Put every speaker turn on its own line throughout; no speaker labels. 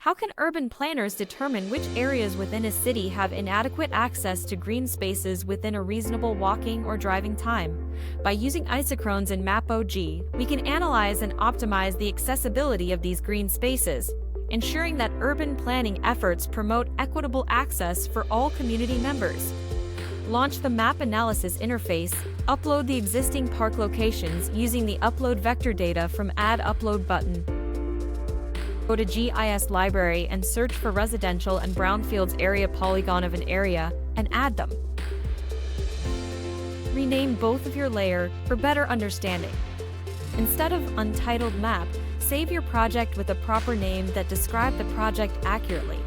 How can urban planners determine which areas within a city have inadequate access to green spaces within a reasonable walking or driving time? By using isochrones in MapOG, we can analyze and optimize the accessibility of these green spaces, ensuring that urban planning efforts promote equitable access for all community members. Launch the Map Analysis interface, upload the existing park locations using the Upload Vector Data from Add Upload button. Go to GIS Library and search for residential and brownfields area polygon of an area, and add them. Rename both of your layer for better understanding. Instead of Untitled Map, save your project with a proper name that describes the project accurately.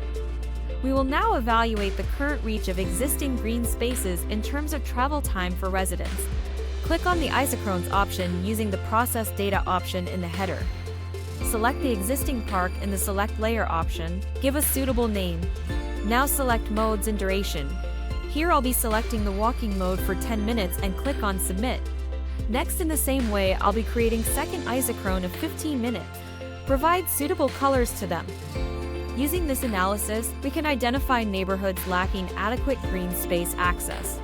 We will now evaluate the current reach of existing green spaces in terms of travel time for residents. Click on the Isochrones option using the Process Data option in the header. Select the existing park in the Select Layer option, give a suitable name. Now select Modes and Duration. Here I'll be selecting the walking mode for 10 minutes and click on Submit. Next, in the same way, I'll be creating second isochrone of 15 minutes. Provide suitable colors to them. Using this analysis, we can identify neighborhoods lacking adequate green space access.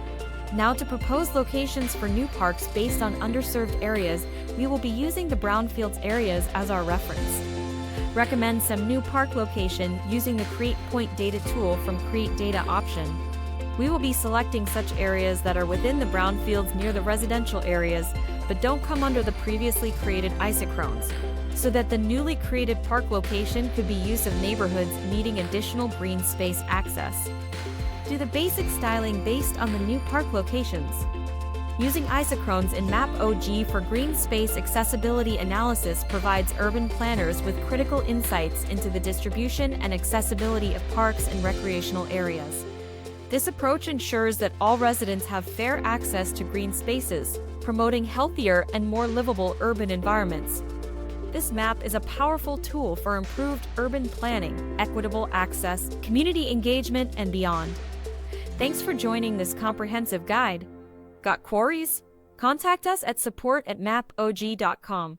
Now, to propose locations for new parks based on underserved areas, we will be using the brownfields areas as our reference. Recommend some new park location using the Create Point Data tool from Create Data option. We will be selecting such areas that are within the brownfields near the residential areas, but don't come under the previously created isochrones, so that the newly created park location could be used of neighborhoods needing additional green space access. Do the basic styling based on the new park locations. Using isochrones in MapOG for green space accessibility analysis provides urban planners with critical insights into the distribution and accessibility of parks and recreational areas. This approach ensures that all residents have fair access to green spaces, promoting healthier and more livable urban environments. This map is a powerful tool for improved urban planning, equitable access, community engagement, and beyond. Thanks for joining this comprehensive guide. Got queries? Contact us at support@mapog.com.